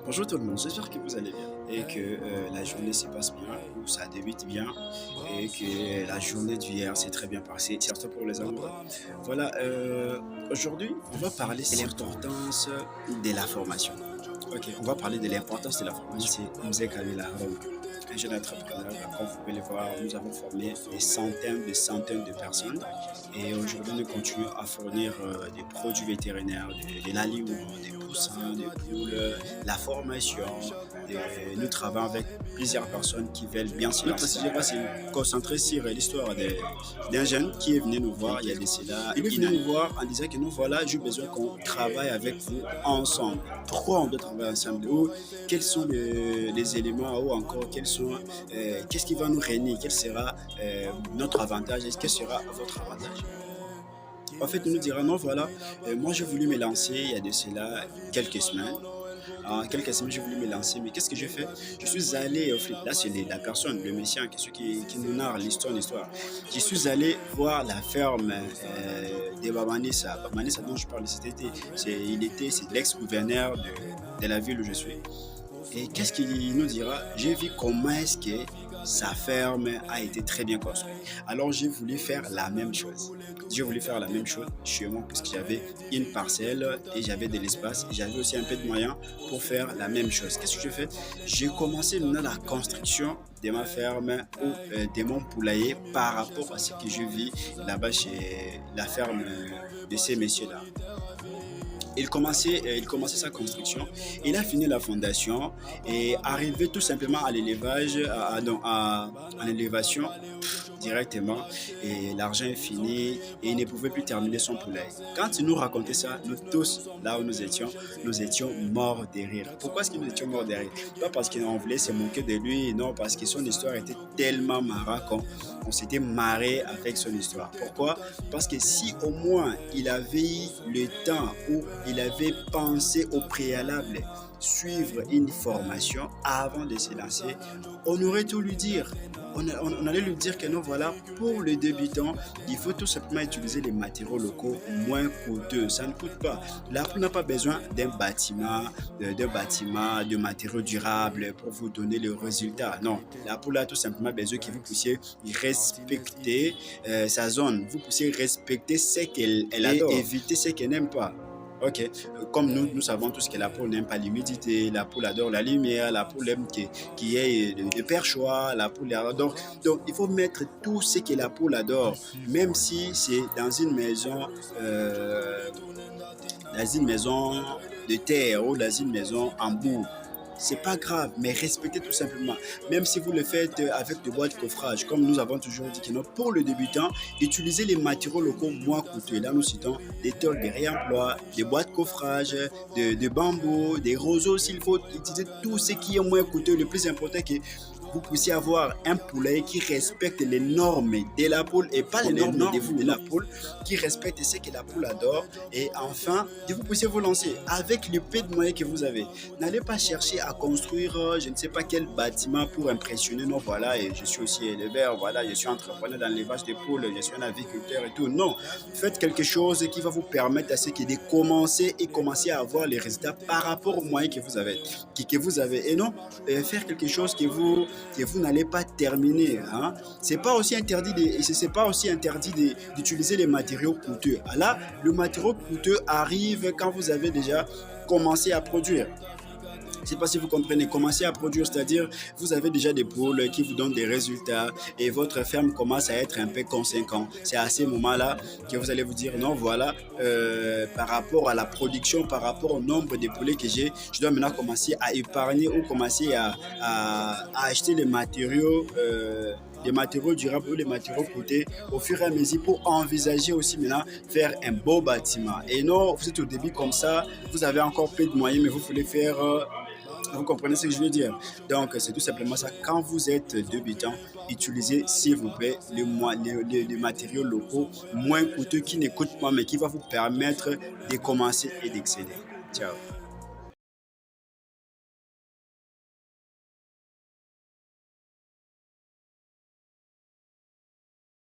Bonjour tout le monde, j'espère que vous allez bien et que la journée se passe bien ou ça débute bien et que la journée d'hier s'est très bien passée, surtout pour les amoureux. Voilà, aujourd'hui, on va parler de l'importance de la formation. Ok, on va parler de l'importance de la formation. C'est Mzee Khalil Haroun, un jeune entrepreneur. Comme vous pouvez le voir, nous avons formé des centaines de personnes et aujourd'hui, nous continuons à fournir des produits vétérinaires, de l'aliment, des poussins, des poules, la formation. Nous travaillons avec plusieurs personnes qui veulent bien se lancer. Notre sujet va se concentrer sur l'histoire d'un jeune qui est venu nous voir il y a de cela. Il est venu nous voir en disant que nous voilà, j'ai besoin qu'on travaille avec vous ensemble. Pourquoi on doit travailler ensemble? Ou quels sont les éléments ou encore qu'est-ce qui va nous régner? Quel sera notre avantage et quel sera votre avantage? En fait, il nous dira non, voilà, moi j'ai voulu me lancer il y a de cela quelques semaines. En quelques semaines, j'ai voulu me lancer, mais qu'est-ce que j'ai fait? Je suis allé, au fait, là, c'est la personne, le messian, qui nous narre l'histoire. Je suis allé voir la ferme de Babanissa. Babanissa dont je parle cet été, c'est l'ex-gouverneur de la ville où je suis. Et qu'est-ce qu'il nous dira? J'ai vu comment est-ce que sa ferme a été très bien construite. Alors j'ai voulu faire la même chose. J'ai voulu faire la même chose chez moi parce que j'avais une parcelle et j'avais de l'espace et j'avais aussi un peu de moyens pour faire la même chose. Qu'est-ce que j'ai fait? J'ai commencé maintenant la construction de ma ferme ou de mon poulailler par rapport à ce que je vis là-bas chez la ferme de ces messieurs-là. Il commençait sa construction. Il a fini la fondation et arrivé tout simplement à l'élevage, à l'élévation directement. Et l'argent est fini et il ne pouvait plus terminer son poulet. Quand il nous racontait ça, nous tous, là où nous étions morts de rire. Pourquoi est-ce que nous étions morts de rire? Pas parce qu'on voulait se moquer de lui, non, parce que son histoire était tellement marrante qu'on s'était marré avec son histoire. Pourquoi? Parce que si au moins il avait eu le temps ou il avait pensé au préalable suivre une formation avant de se lancer, on aurait tout lui dire. On allait lui dire que non, voilà, pour le débutant, il faut tout simplement utiliser les matériaux locaux moins coûteux. Ça ne coûte pas. La poule n'a pas besoin de matériaux durables pour vous donner le résultat. Non, la poule a tout simplement besoin que vous puissiez respecter sa zone. Vous puissiez respecter ce qu'elle adore et éviter ce qu'elle n'aime pas. Ok, comme nous savons tous que la poule n'aime pas l'humidité, la poule adore la lumière, la poule aime qu'il y ait de perchoir, la poule adore. Donc, il faut mettre tout ce que la poule adore, même si c'est dans une maison de terre ou dans une maison en boue. C'est pas grave, mais respectez tout simplement. Même si vous le faites avec de boîtes de coffrage, comme nous avons toujours dit que non, pour le débutant, utilisez les matériaux locaux moins coûteux. Là, nous citons des tôles de réemploi, des boîtes de coffrage, de bambou, des roseaux. S'il faut utiliser tout ce qui est moins coûteux, le plus important, que vous puissiez avoir un poulet qui respecte les normes de la poule et pas les normes de vous, de la poule, qui respecte ce que la poule adore. Et enfin, que vous puissiez vous lancer avec le peu de moyens que vous avez. N'allez pas chercher à construire, je ne sais pas quel bâtiment pour impressionner. Non, voilà, et je suis aussi éleveur, voilà, je suis entrepreneur dans l'élevage de poules, je suis un aviculteur et tout. Non, faites quelque chose qui va vous permettre à ce que de commencer à avoir les résultats par rapport aux moyens que vous avez. Et non, faire quelque chose que vous n'allez pas terminer. Hein. C'est pas aussi interdit d'utiliser les matériaux coûteux. Là, le matériau coûteux arrive quand vous avez déjà commencé à produire. Je ne sais pas si vous comprenez, commencer à produire, c'est-à-dire vous avez déjà des poules qui vous donnent des résultats et votre ferme commence à être un peu conséquent. C'est à ces moments-là que vous allez vous dire non, voilà, par rapport à la production, par rapport au nombre de poulets que j'ai, je dois maintenant commencer à épargner ou commencer à acheter les matériaux durables ou les matériaux coûtés au fur et à mesure pour envisager aussi maintenant faire un beau bâtiment. Et non, vous êtes au début comme ça, vous avez encore peu de moyens, mais vous voulez faire vous comprenez ce que je veux dire? Donc, c'est tout simplement ça. Quand vous êtes débutant, utilisez, s'il vous plaît, les matériaux locaux moins coûteux qui ne coûtent pas, mais qui vont vous permettre de commencer et d'exceller. Ciao.